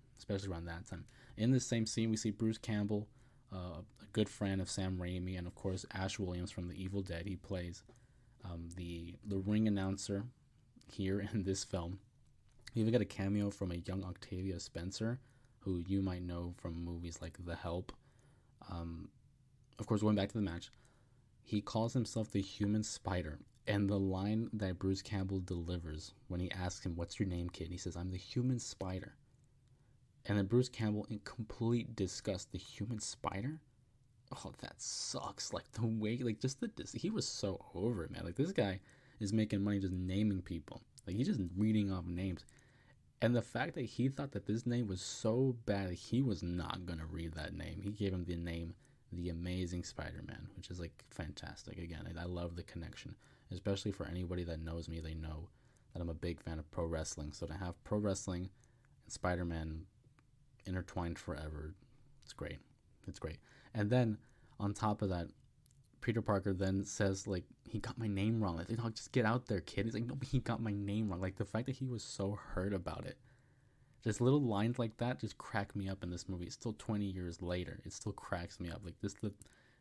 In this same scene, we see Bruce Campbell, a good friend of Sam Raimi, and of course Ash Williams from The Evil Dead. He plays the ring announcer here in this film. We even got a cameo from a young Octavia Spencer, who you might know from movies like The Help. Of course, going back to the match, he calls himself the Human Spider, and the line that Bruce Campbell delivers when he asks him, "What's your name, kid?" He says, "I'm the Human Spider." And then Bruce Campbell, in complete disgust, "The Human Spider? Oh, that sucks." Like the way, like just he was so over it, man. Like this guy is making money just naming people. Like he's just reading off names. And the fact that he thought that this name was so bad, he was not going to read that name. He gave him the name The Amazing Spider-Man, which is like fantastic. Again, I love the connection, especially for anybody that knows me. They know that I'm a big fan of pro wrestling. So to have pro wrestling and Spider-Man intertwined forever, it's great. It's great. And then on top of that, Peter Parker then says, like, "He got my name wrong." Like, "Oh, just get out there, kid." He's like, "No, but he got my name wrong." Like, the fact that he was so hurt about it. Just little lines like that just crack me up in this movie. It's still 20 years later. It still cracks me up. Like,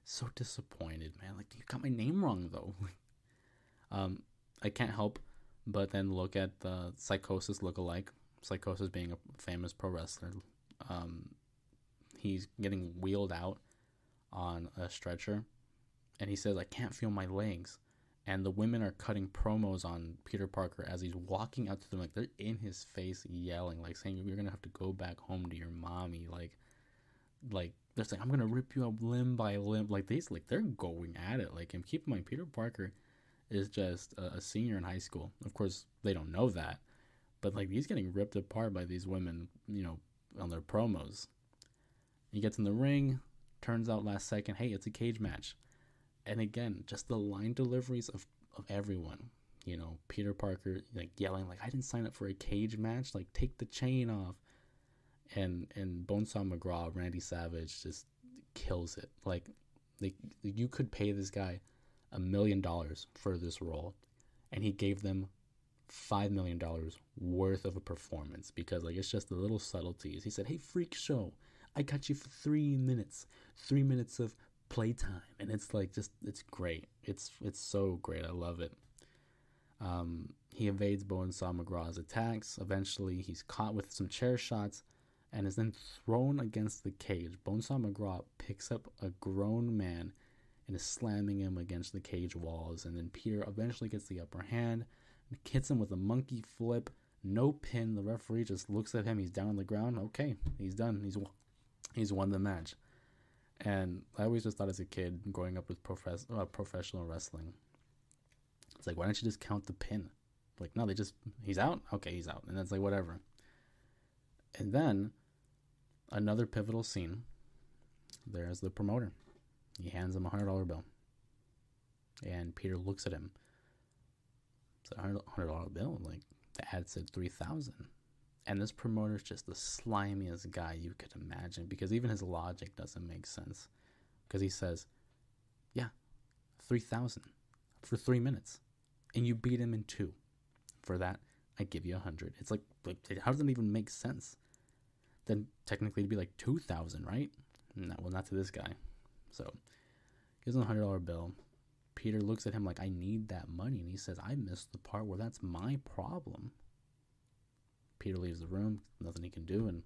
so disappointed, man. Like, "You got my name wrong, though." I can't help but then look at the Psychosis lookalike. Psychosis being a famous pro wrestler. He's getting wheeled out on a stretcher, and he says, "I can't feel my legs." And the women are cutting promos on Peter Parker as he's walking out to them. Like, they're in his face yelling, like saying, "You're going to have to go back home to your mommy." Like they're saying, "I'm going to rip you up limb by limb." Like, they're going at it. Like, and keep in mind, Peter Parker is just a senior in high school. Of course, they don't know that. But, like, he's getting ripped apart by these women, on their promos. He gets in the ring. Turns out last second, hey, it's a cage match. And again, just the line deliveries of everyone. Peter Parker, like, yelling, like, "I didn't sign up for a cage match. Like, take the chain off." And Bonesaw McGraw, Randy Savage, just kills it. Like, you could pay this guy $1 million for this role, and he gave them $5 million worth of a performance, because, like, it's just the little subtleties. He said, "Hey, freak show, I got you for 3 minutes. 3 minutes of playtime." And it's like, it's great. It's so great. I love it. He evades Bonesaw McGraw's attacks. Eventually, he's caught with some chair shots and is then thrown against the cage. Bonesaw McGraw picks up a grown man and is slamming him against the cage walls. And then Peter eventually gets the upper hand and hits him with a monkey flip. No pin. The referee just looks at him. He's down on the ground. Okay, he's done. He's won the match. And I always just thought as a kid, growing up with professional wrestling, it's like, why don't you just count the pin? Like, no, he's out? Okay, he's out. And that's like, whatever. And then, another pivotal scene, there's the promoter. He hands him a $100 bill. And Peter looks at him. It's a $100 bill. Like, the ad said 3,000. And this promoter's just the slimiest guy you could imagine, because even his logic doesn't make sense. Because he says, yeah, 3,000 for 3 minutes. And you beat him in 2. For that, I give you 100. It's like, how does it even make sense? Then technically it'd be like 2,000, right? No, well, not to this guy. So, gives him a $100 bill. Peter looks at him like, I need that money. And he says, I missed the part where that's my problem. Peter leaves the room, nothing he can do, and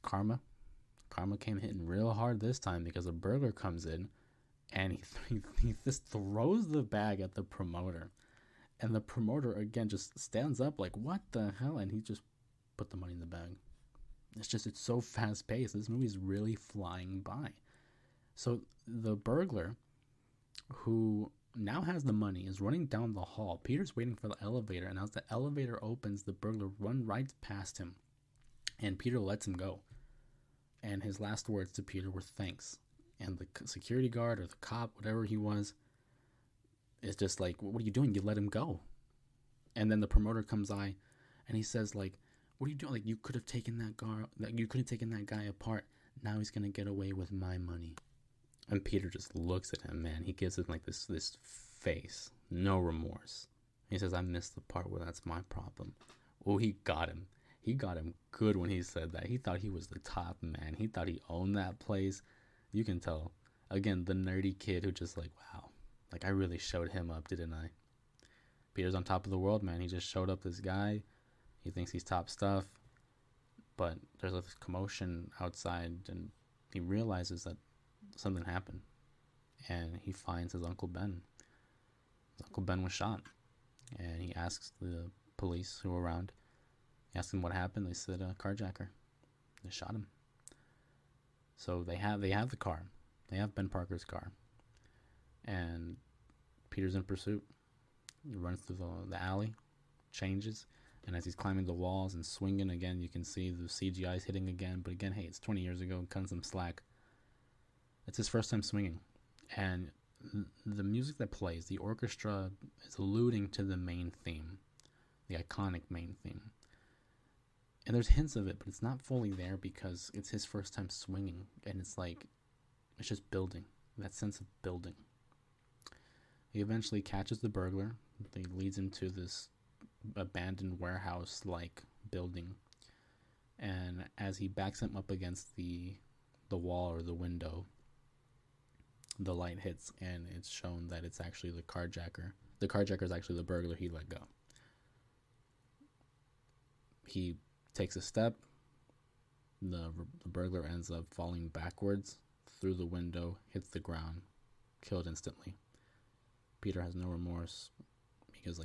Karma came hitting real hard this time, because a burglar comes in, and he just throws the bag at the promoter, and the promoter again just stands up like, what the hell? And he just put the money in the bag. It's so fast paced. This movie's really flying by. So the burglar, who now has the money, is running down the hall. Peter's waiting for the elevator, and as the elevator opens, the burglar runs right past him, and Peter lets him go. And his last words to Peter were thanks. And the security guard or the cop, whatever he was, is just like, what are you doing? You let him go. And then the promoter comes by, and he says, like, what are you doing? Like, you could have taken that guy apart. Now he's gonna get away with my money. And Peter just looks at him, man. He gives him like this face, no remorse. He says, I missed the part where that's my problem. Oh, he got him. He got him good when he said that. He thought he was the top man. He thought he owned that place. You can tell. Again, the nerdy kid who just like, wow. Like, I really showed him up, didn't I? Peter's on top of the world, man. He just showed up this guy. He thinks he's top stuff. But there's a commotion outside, and he realizes that something happened, and he finds his Uncle Ben. His Uncle Ben was shot, and he asks the police who were around. He asks them what happened. They said a carjacker. They shot him. So they have the car. They have Ben Parker's car, and Peter's in pursuit. He runs through the alley, changes, and as he's climbing the walls and swinging again, you can see the CGI is hitting again. But again, hey, it's 20 years ago. Cutting some slack. It's his first time swinging, and the music that plays, the orchestra, is alluding to the main theme, the iconic main theme. And there's hints of it, but it's not fully there because it's his first time swinging, and it's like, it's just building, that sense of building. He eventually catches the burglar. He leads him to this abandoned warehouse-like building, and as he backs him up against the wall or the window, the light hits, and it's shown that it's actually the carjacker. The carjacker is actually the burglar he let go. He takes a step. The burglar ends up falling backwards through the window, hits the ground, killed instantly. Peter has no remorse because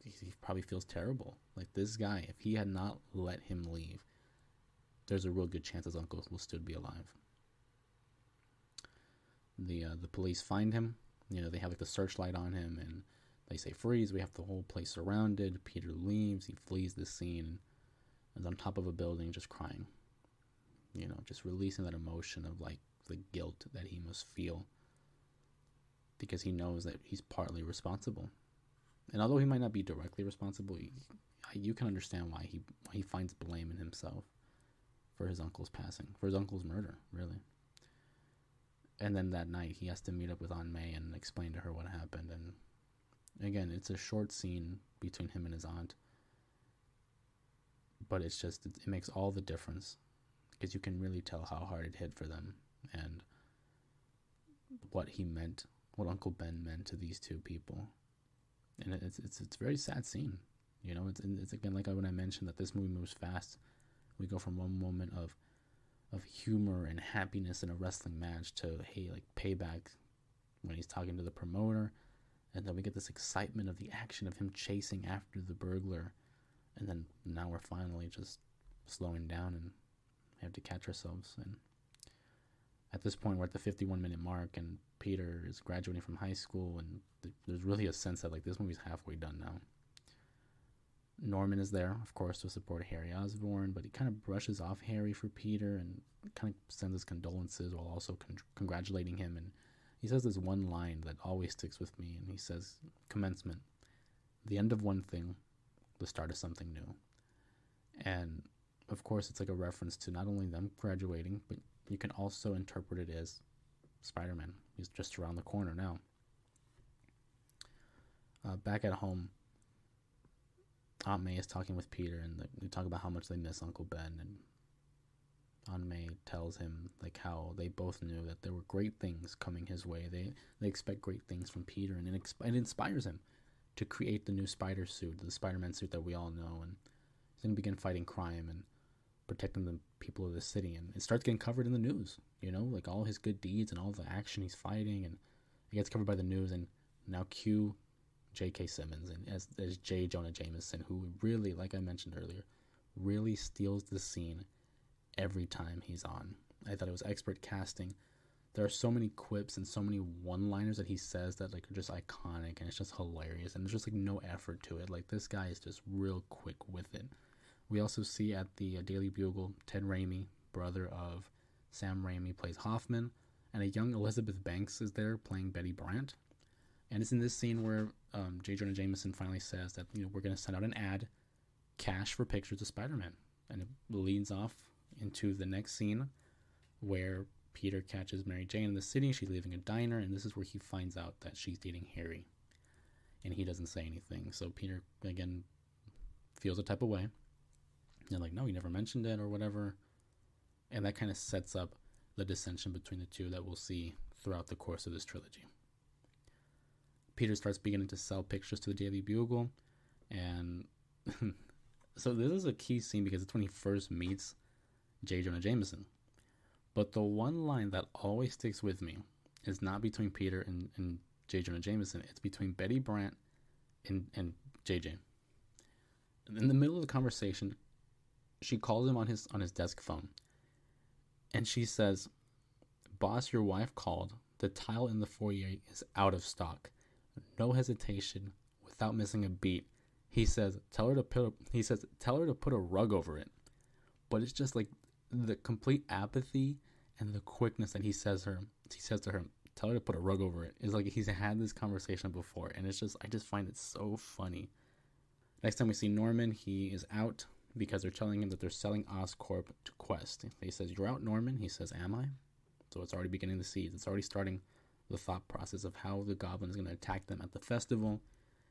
he probably feels terrible. Like, this guy, if he had not let him leave, there's a real good chance his uncle will still be alive. The police find him. They have like the searchlight on him, and they say freeze. We have the whole place surrounded. Peter leaves. He flees the scene, and is on top of a building just crying. Just releasing that emotion of like the guilt that he must feel, because he knows that he's partly responsible. And although he might not be directly responsible, you can understand why he finds blame in himself for his uncle's passing, for his uncle's murder, really. And then that night, he has to meet up with Aunt May and explain to her what happened. And again, it's a short scene between him and his aunt, but it makes all the difference, because you can really tell how hard it hit for them, and what Uncle Ben meant to these two people. And it's a very sad scene. It's again, like when I mentioned that this movie moves fast. We go from one moment of humor and happiness in a wrestling match to, hey, like, payback when he's talking to the promoter, and then we get this excitement of the action of him chasing after the burglar, and then now we're finally just slowing down and we have to catch ourselves. And At this point, we're at the 51-minute mark, and Peter is graduating from high school, and there's really a sense that like this movie's halfway done now. Norman is there, of course, to support Harry Osborn, but he kind of brushes off Harry for Peter and kind of sends his condolences while also congratulating him. And he says this one line that always sticks with me, and he says, "Commencement, the end of one thing, the start of something new." And of course, it's like a reference to not only them graduating, but you can also interpret it as Spider-Man. He's just around the corner now. Back at home, Aunt May is talking with Peter, and they talk about how much they miss Uncle Ben. And Aunt May tells him like how they both knew that there were great things coming his way. They expect great things from Peter, and it inspires him to create the new spider suit, the Spider-Man suit that we all know. And he's going to begin fighting crime and protecting the people of the city. And it starts getting covered in the news, like all his good deeds and all the action he's fighting. And it gets covered by the news. And now cue J.K. Simmons and as J. Jonah Jameson, who really, like I mentioned earlier, really steals the scene every time he's on. I thought it was expert casting. There are so many quips and so many one-liners that he says that like are just iconic, and it's just hilarious, and there's just like no effort to it. Like, this guy is just real quick with it. We also see at the Daily Bugle, Ted Raimi, brother of Sam Raimi, plays Hoffman, and a young Elizabeth Banks is there playing Betty Brant. And it's in this scene where J. Jonah Jameson finally says that we're going to send out an ad, cash for pictures of Spider-Man. And it leads off into the next scene where Peter catches Mary Jane in the city. She's leaving a diner, and this is where he finds out that she's dating Harry. And he doesn't say anything. So Peter, again, feels a type of way. And like, no, he never mentioned it or whatever. And that kind of sets up the dissension between the two that we'll see throughout the course of this trilogy. Peter starts beginning to sell pictures to the Daily Bugle, and so this is a key scene because it's when he first meets J. Jonah Jameson. But the one line that always sticks with me is not between Peter and J. Jonah Jameson. It's between Betty Brant and JJ. In the middle of the conversation, she calls him on his desk phone, and she says, "Boss, your wife called. The tile in the foyer is out of stock." No hesitation, without missing a beat, he says, tell her to put a rug over it. But it's just like the complete apathy and the quickness that he says to her, tell her to put a rug over it. It's like he's had this conversation before, and I just find it so funny. Next time we see Norman, he is out because they're telling him that they're selling Oscorp to Quest. He says, "You're out, Norman?" He says, "Am I?" So it's already beginning the seeds. It's already starting the thought process of how the Goblin is going to attack them at the festival.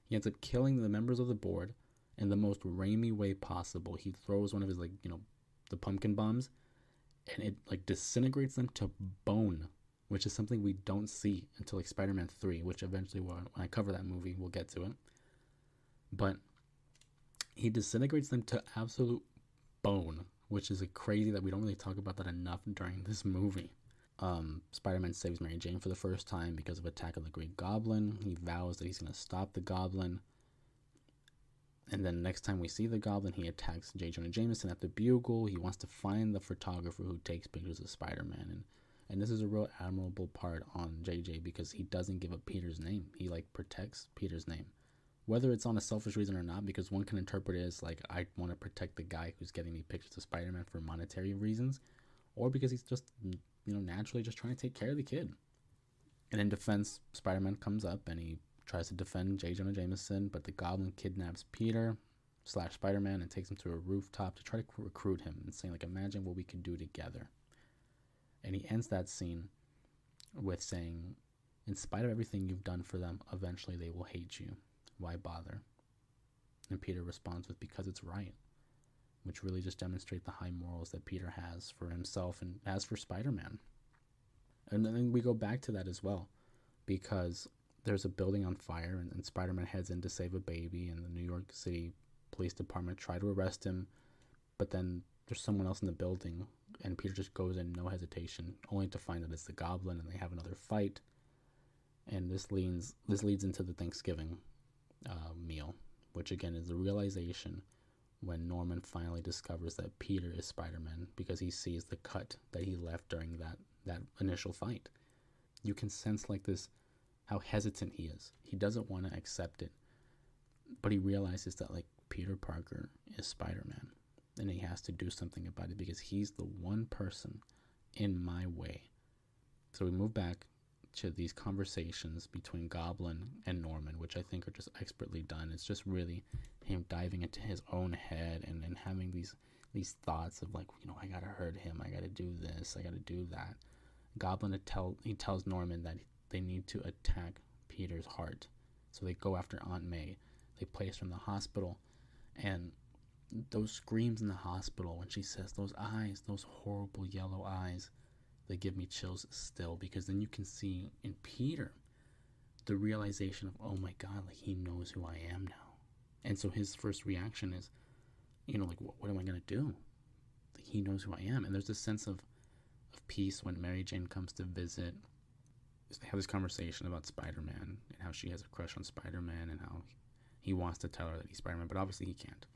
He ends up killing the members of the board in the most Raimi way possible. He throws one of his the pumpkin bombs, and it disintegrates them to bone, which is something we don't see until Spider-Man 3, which eventually when I cover that movie, we'll get to it. But he disintegrates them to absolute bone, which is crazy that we don't really talk about that enough during this movie. Spider-Man saves Mary Jane for the first time because of Attack of the Great Goblin. He vows that he's going to stop the Goblin. And then next time we see the Goblin, he attacks J. Jonah Jameson at the Bugle. He wants to find the photographer who takes pictures of Spider-Man. And this is a real admirable part on JJ because he doesn't give up Peter's name. He protects Peter's name. Whether it's on a selfish reason or not, because one can interpret it as I want to protect the guy who's getting me pictures of Spider-Man for monetary reasons, or because he's just naturally just trying to take care of the kid. And in defense, Spider-Man comes up and he tries to defend J. Jonah Jameson, but the Goblin kidnaps Peter / Spider-Man and takes him to a rooftop to try to recruit him and saying imagine what we could do together. And he ends that scene with saying, "In spite of everything you've done for them, eventually they will hate you. Why bother?" And Peter responds with, "Because it's right," which really just demonstrate the high morals that Peter has for himself and has for Spider-Man. And then we go back to that as well, because there's a building on fire, and Spider-Man heads in to save a baby, and the New York City Police Department try to arrest him, but then there's someone else in the building, and Peter just goes in, no hesitation, only to find that it's the Goblin, and they have another fight. And this leads into the Thanksgiving meal, which again is the realization when Norman finally discovers that Peter is Spider-Man, because he sees the cut that he left during that that initial fight. You can sense like this, how hesitant he is. He doesn't want to accept it, but he realizes that like Peter Parker is Spider-Man, and he has to do something about it because he's the one person in my way. So we move back to these conversations between Goblin and Norman, which I think are just expertly done. It's just really him diving into his own head and having these thoughts of like, I gotta hurt him, I gotta do this, I gotta do that. Goblin tells Norman that they need to attack Peter's heart, so they go after Aunt May. They place her in the hospital, and those screams in the hospital when she says those eyes, those horrible yellow eyes, they give me chills still, because then you can see in Peter the realization of, oh my God, like he knows who I am now. And so his first reaction is, like, what am I going to do? Like, he knows who I am. And there's this sense of peace when Mary Jane comes to visit. They have this conversation about Spider-Man and how she has a crush on Spider-Man and how he wants to tell her that he's Spider-Man, but obviously he can't.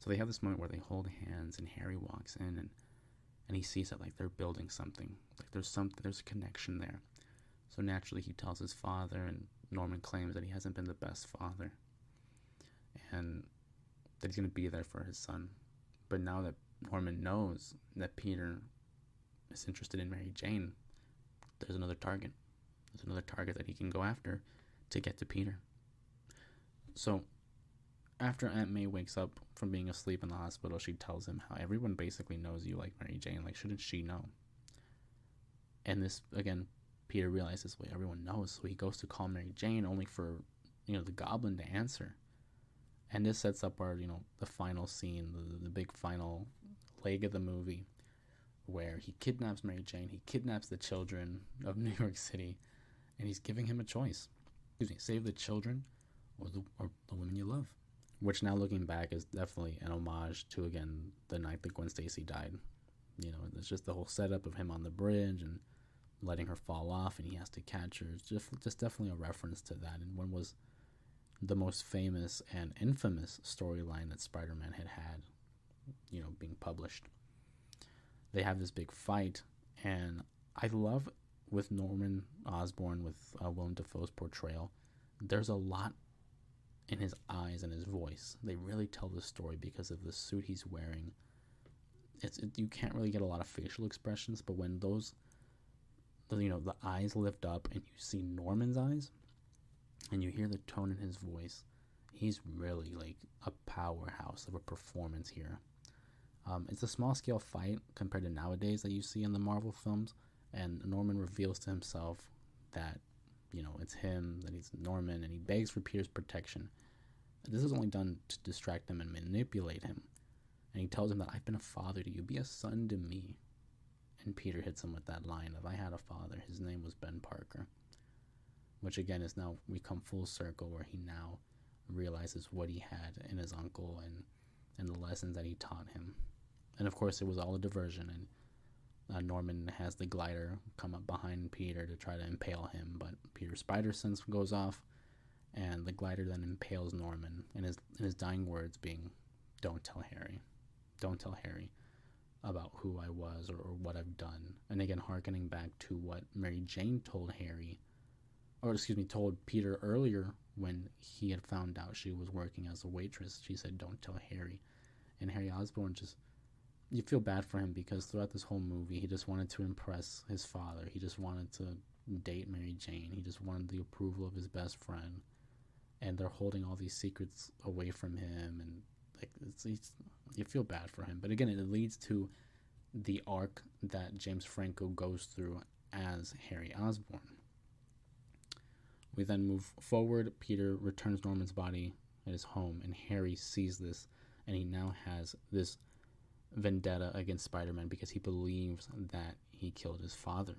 So they have this moment where they hold hands and Harry walks in and he sees that like they're building something. Like there's a connection there. So naturally he tells his father, and Norman claims that he hasn't been the best father and that he's going to be there for his son. But now that Norman knows that Peter is interested in Mary Jane, there's another target. There's another target that he can go after to get to Peter. So after Aunt May wakes up from being asleep in the hospital, she tells him how everyone basically knows you like Mary Jane. Like, shouldn't she know? And this, again, Peter realizes, wait, everyone knows. So he goes to call Mary Jane, only for, the Goblin to answer. And this sets up our, the final scene, the big final leg of the movie, where he kidnaps Mary Jane. He kidnaps the children of New York City, and he's giving him a choice. Save the children or the women you love. Which now looking back is definitely an homage to, again, the night that Gwen Stacy died. It's just the whole setup of him on the bridge and letting her fall off and he has to catch her. It's just definitely a reference to that. And one was the most famous and infamous storyline that Spider-Man had, being published. They have this big fight, and I love with Norman Osborn, with Willem Dafoe's portrayal, there's a lot in his eyes and his voice. They really tell the story because of the suit he's wearing. You can't really get a lot of facial expressions, but when the eyes lift up and you see Norman's eyes and you hear the tone in his voice, he's really like a powerhouse of a performance here. It's a small scale fight compared to nowadays that you see in the Marvel films, and Norman reveals to himself that it's him, that he's Norman, and he begs for Peter's protection. This is only done to distract him and manipulate him. And he tells him that I've been a father to you, be a son to me. And Peter hits him with that line of, I had a father, his name was Ben Parker. Which again is now, we come full circle where he now realizes what he had in his uncle and the lessons that he taught him. And of course it was all a diversion, and Norman has the glider come up behind Peter to try to impale him, but Peter's spider sense goes off, and the glider then impales Norman, in his dying words being, don't tell Harry about who I was or what I've done. And again, hearkening back to what Mary Jane told Peter earlier when he had found out she was working as a waitress. She said, don't tell Harry. And Harry Osborn you feel bad for him because throughout this whole movie, he just wanted to impress his father. He just wanted to date Mary Jane. He just wanted the approval of his best friend. And they're holding all these secrets away from him. And like you feel bad for him. But again, it leads to the arc that James Franco goes through as Harry Osborn. We then move forward. Peter returns Norman's body at his home, and Harry sees this, and he now has this vendetta against Spider-Man because he believes that he killed his father.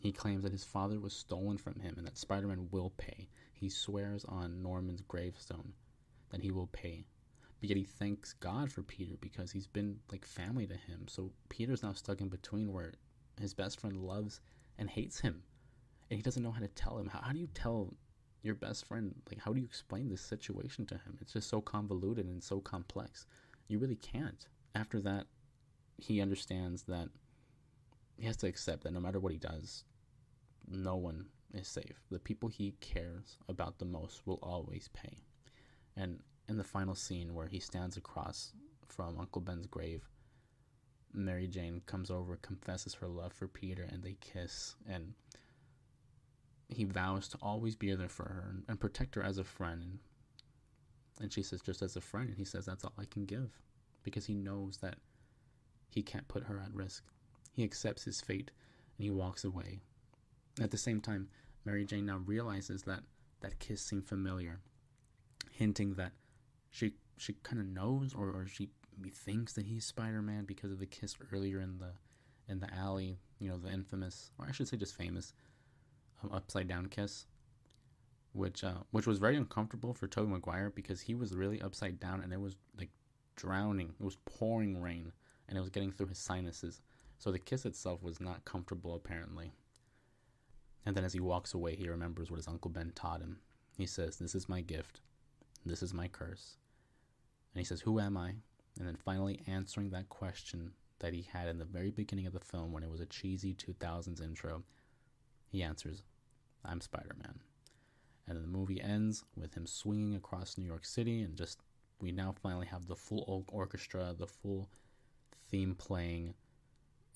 He claims that his father was stolen from him and that Spider-Man will pay. He swears on Norman's gravestone that he will pay. But yet he thanks God for Peter because he's been like family to him. So Peter's now stuck in between where his best friend loves and hates him. And he doesn't know how to tell him. How do you tell your best friend, like how do you explain this situation to him? It's just so convoluted and so complex. You really can't. After that, he understands that he has to accept that no matter what he does, no one is safe. The people he cares about the most will always pay. And in the final scene where he stands across from Uncle Ben's grave, Mary Jane comes over, confesses her love for Peter, and they kiss. And he vows to always be there for her and protect her as a friend. And she says, just as a friend. And he says, that's all I can give. Because he knows that he can't put her at risk. He accepts his fate and he walks away. At the same time, Mary Jane now realizes that that kiss seemed familiar, hinting that she kind of knows, or she thinks that he's Spider-Man because of the kiss earlier in the alley. You know, the infamous, or I should say just famous, upside down kiss, which was very uncomfortable for Tobey Maguire because he was really upside down and it was like drowning. It was pouring rain and it was getting through his sinuses. So the kiss itself was not comfortable, apparently. And then as he walks away, he remembers what his Uncle Ben taught him. He says, this is my gift. This is my curse. And he says, who am I? And then finally answering that question that he had in the very beginning of the film when it was a cheesy 2000s intro, he answers, I'm Spider-Man. And then the movie ends with him swinging across New York City, and just we now finally have the full orchestra, the full theme playing,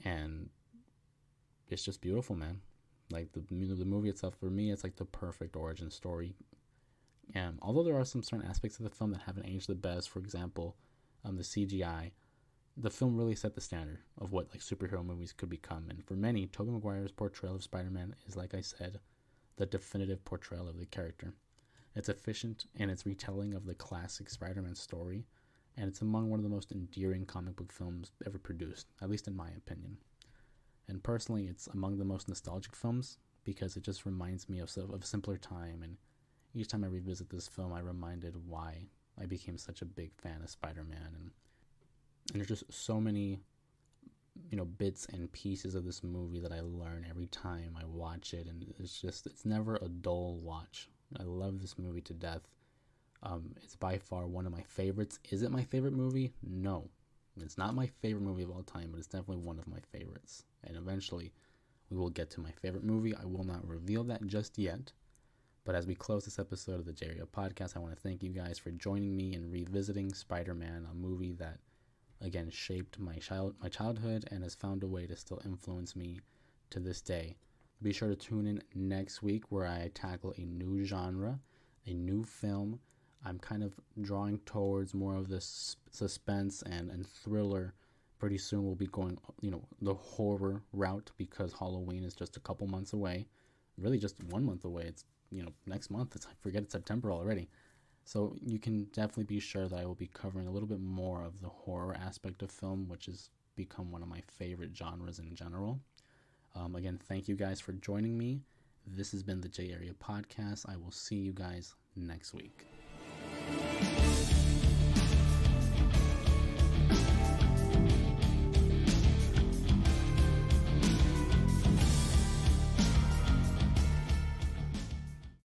and it's just beautiful, man. Like the movie itself, for me, it's like the perfect origin story. And although there are some certain aspects of the film that haven't aged the best, for example, the CGI, the film really set the standard of what like superhero movies could become. And for many, Tobey Maguire's portrayal of Spider-Man is, like I said, the definitive portrayal of the character. It's efficient in its retelling of the classic Spider-Man story, and it's among one of the most endearing comic book films ever produced, at least in my opinion. And personally, it's among the most nostalgic films because it just reminds me of a simpler time, and each time I revisit this film, I'm reminded why I became such a big fan of Spider-Man. And there's just so many, bits and pieces of this movie that I learn every time I watch it, and it's never a dull watch. I love this movie to death. It's by far one of my favorites. Is it my favorite movie? No. It's not my favorite movie of all time, but it's definitely one of my favorites. And eventually, we will get to my favorite movie. I will not reveal that just yet. But as we close this episode of the J Area Podcast, I want to thank you guys for joining me in revisiting Spider-Man, a movie that, again, shaped my childhood and has found a way to still influence me to this day. Be sure to tune in next week where I tackle a new genre, a new film. I'm kind of drawing towards more of this suspense and thriller. Pretty soon we'll be going, the horror route because Halloween is just a couple months away. Really just 1 month away. It's, next month. I forget it's September already. So you can definitely be sure that I will be covering a little bit more of the horror aspect of film, which has become one of my favorite genres in general. Again, thank you guys for joining me. This has been the J Area Podcast. I will see you guys next week.